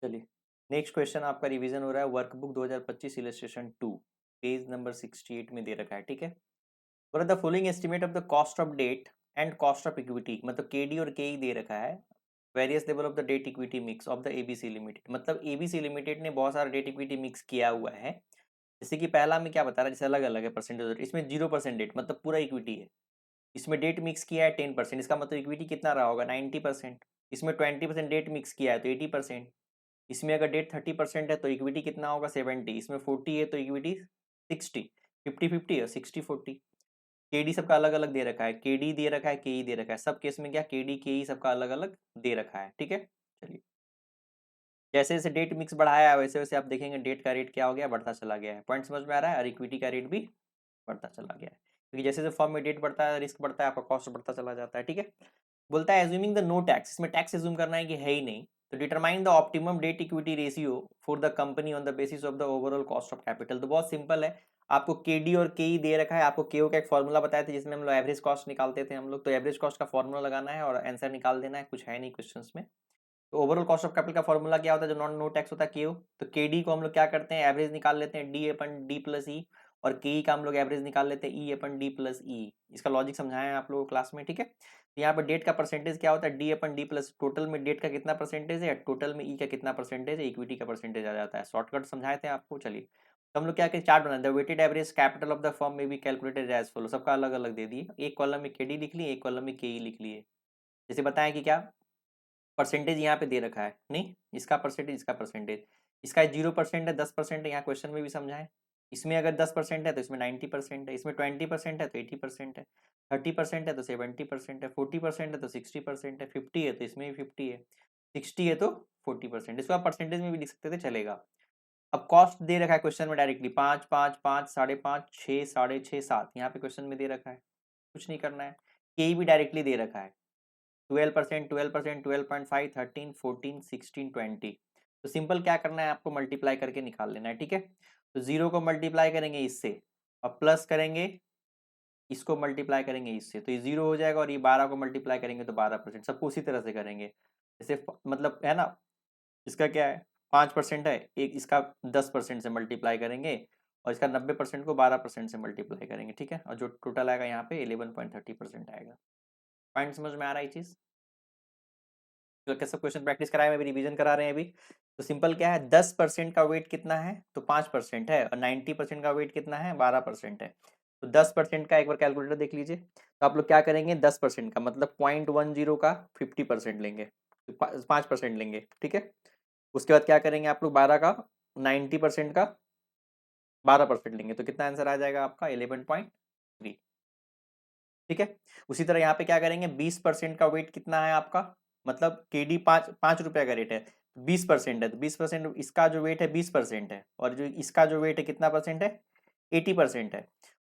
चलिए, next question आपका revision हो रहा है वर्कबुक 2025 इलस्ट्रेशन 2, पेज नंबर 68 में दे रखा है। ठीक है, और the following estimate of the cost of debt and cost of equity, मतलब केडी और केई दे रखा है। Various level of the debt equity mix of the ABC limited, मतलब एबीसी लिमिटेड ने बहुत सारा डेट इक्विटी मिक्स किया हुआ है। जैसे कि पहला में क्या बता रहा है, जैसे अलग अलग है परसेंटेज, इसमें 0% डेट मतलब पूरा इक्विटी है। इसमें डेट मिक्स किया है 10%, इसका मतलब इक्विटी कितना रहा होगा 90%। इसमें 20% डेट मिक्स किया है तो 80%। इसमें अगर डेट 30% है तो इक्विटी कितना होगा 70। इसमें 40 है तो इक्विटी 60। 50-50 है, 60-40। केडी सबका अलग अलग दे रखा है, केडी दे रखा है, केई दे रखा है। सब केस में क्या केडी केई सबका अलग अलग दे रखा है। ठीक है, चलिए, जैसे जैसे डेट मिक्स बढ़ाया है वैसे वैसे आप देखेंगे डेट का रेट क्या हो गया, बढ़ता चला गया है। पॉइंट समझ में आ रहा है, और इक्विटी का रेट भी बढ़ता चला गया है, क्योंकि जैसे जैसे फॉर्म में डेट बढ़ता है रिस्क बढ़ता है, आपका कॉस्ट बढ़ता चला जाता है। ठीक है, बोलता है एज्यूमिंग द नो टैक्स, इसमें टैक्स एज्यूम करना है कि है ही नहीं, तो determine the optimum debt equity ratio for the company on the basis of the overall cost of capital. तो बहुत सिंपल है, आपको केडी और केई दे रखा है, आपको केओ का एक फॉर्मूला बताया था जिसमें हम लोग एवरेज कॉस्ट निकालते थे हम लोग, तो एवरेज कॉस्ट का फॉर्मूला लगाना है और आंसर निकाल देना है, कुछ है नहीं क्वेश्चंस में। तो ओवरऑल कॉस्ट ऑफ कैपिटल का फॉर्मूला क्या होता है, जो नॉन नो टैक्स होता है केओ। तो केडी को हम लोग क्या करते हैं, एवरेज निकाल लेते हैं डी अपन डी प्लस ई, और केई का हम लोग एवरेज निकाल लेते हैं ई अपन डी प्लस ई। इसका लॉजिक समझाया है आप लोगों को क्लास में। ठीक है, तो यहाँ पर डेट का परसेंटेज क्या होता है, डी अपन डी प्लस, टोटल में डेट का कितना परसेंटेज है, टोटल में ई का कितना परसेंटेज है, इक्विटी का परसेंटेज आ जाता है। शॉर्टकट समझाए थे आपको। चलिए, तो हम लोग क्या करें, चार्ट बना the weighted average capital of the firm में बी कैलकुलेटेड एज फॉलो। सबका अलग अलग दे दिए, एक कॉलम में केडी लिख लिए, एक कॉलम में केई लिख लिए। जैसे बताएं कि क्या परसेंटेज यहाँ पे दे रखा है, नहीं इसका परसेंटेज, इसका परसेंटेज, इसका 0% है, 10% है, यहाँ क्वेश्चन में भी समझाएं। इसमें अगर 10% है तो इसमें 90% है, इसमें 20% है तो 80% है, 30% है तो 70% है, 40% है तो 60% है, 50 है तो इसमें भी 50 है, 60 है तो 40%। इसको आप परसेंटेज में भी लिख सकते थे, चलेगा। अब कॉस्ट दे रखा है क्वेश्चन में डायरेक्टली 5, 5, 5, 5.5, 6, 6.5, 7, यहाँ पे क्वेश्चन में दे रखा है, कुछ नहीं करना है। के भी डायरेक्टली दे रखा है 12%, 12%, 12.5, 13, 14, 16, 20। तो सिंपल क्या करना है, आपको मल्टीप्लाई करके निकाल लेना है। ठीक है, तो 0 को मल्टीप्लाई करेंगे इससे और प्लस करेंगे, इसको मल्टीप्लाई करेंगे इससे, तो ये 0 हो जाएगा, और ये 12 को मल्टीप्लाई करेंगे तो 12%। सबको उसी तरह से करेंगे, जैसे मतलब है ना, इसका क्या है 5% है, एक इसका 10% से मल्टीप्लाई करेंगे, और इसका 90% को 12% से मल्टीप्लाई करेंगे। ठीक है, और जो टोटल आएगा यहाँ पे 11.30% आएगा। पॉइंट समझ में आ रहा है ये चीज? सब क्वेश्चन प्रैक्टिस कराए में भी रिवीजन करा रहे हैं अभी। तो सिंपल क्या है, 10% का वेट कितना है तो 5% है, और 90% का वेट कितना है 12% है। तो 10% का एक बार कैलकुलेटर देख लीजिए, तो आप लोग क्या करेंगे 10% का मतलब 0.10 का 50% लेंगे, 5% लेंगे। ठीक है, उसके बाद क्या करेंगे आप लोग 12 का 90% का 12% लेंगे, तो कितना आंसर आ जाएगा आपका 11.3। ठीक है, उसी तरह यहाँ पे क्या करेंगे 20% का वेट कितना है आपका, मतलब केडी 5 रुपए का रेट है, 20% है तो 20%, इसका जो वेट है 20% है, और जो इसका जो वेट है कितना परसेंट है 80% है।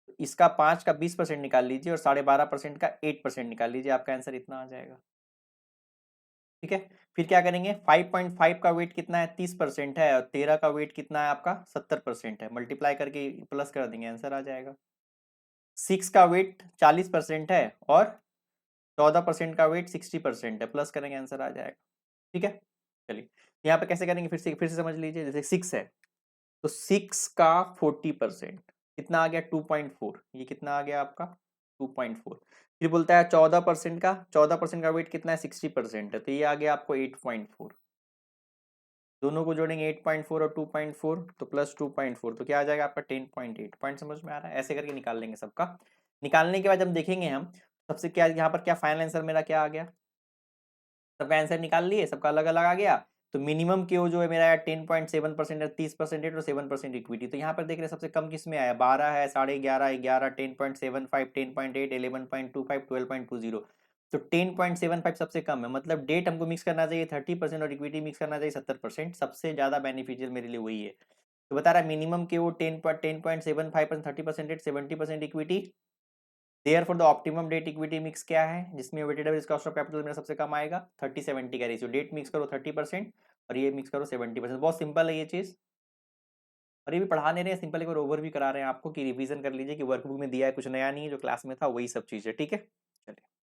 तो इसका 5 का 20% निकाल लीजिए और 12.5% का 8% निकाल लीजिए, आपका आंसर इतना आ जाएगा। ठीक है, फिर क्या करेंगे 5.5 का वेट कितना है 30% है, और 13 का वेट कितना है आपका 70% है, मल्टीप्लाई करके प्लस कर देंगे आंसर आ जाएगा। 6 का वेट 40% है, और 14% का वेट 60% है, प्लस करेंगे आंसर आ जाएगा। ठीक है, चलिए यहाँ पे कैसे करेंगे फिर से समझ लीजिए। जैसे 6 है तो 6 का 40% कितना आ गया 2.4, ये कितना आ गया आपका 2.4। फिर बोलता है 14% का, 14% का वेट कितना है 60% है, तो ये आ गया आपको 8.4। दोनों को जोड़ेंगे 8.4 और 2.4 तो प्लस 2.4, तो क्या आ जाएगा आपका 10.8। पॉइंट समझ में आ रहा है? ऐसे करके निकाल लेंगे सबका। निकालने के बाद जब देखेंगे हम सबसे क्या यहाँ पर क्या फाइनल आंसर मेरा क्या आ गया, सबका आंसर निकाल लिए, सबका अलग अलग आ गया। तो मिनिमम क्यू जो है मेरा 10.7% है, 30% है, 7% इक्विटी। तो यहाँ पर देख रहे हैं सबसे कम किस में आया 12 है, 11.5, 11, 10.75, 10.8, 11.25, 12.20। तो 10.75 सबसे कम है, मतलब डेट हमको मिक्स करना चाहिए 30% और इक्विटी मिक्स करना चाहिए 70%। सबसे ज्यादा बेनिफिशियल मेरे लिए वही है। तो बता रहा है मिनिमम के वो 10.75%, 30%, 70% equity. Therefore the optimum debt equity mix क्या है, जिसमें weighted average cost of capital मेरा सबसे कम आएगा 30-70 का रेशियो। डेट मिक्स करो 30% और ये मिक्स करो 70%। बहुत सिंपल है ये चीज, और ये भी पढ़ा नहीं रहे हैं, सिंपल एक बार ओवर भी करा रहे हैं आपको कि रिवीजन कर लीजिए कि वर्कबुक में दिया है, कुछ नया नहीं है, जो क्लास में था वही सब चीज है। ठीक है, चलिए।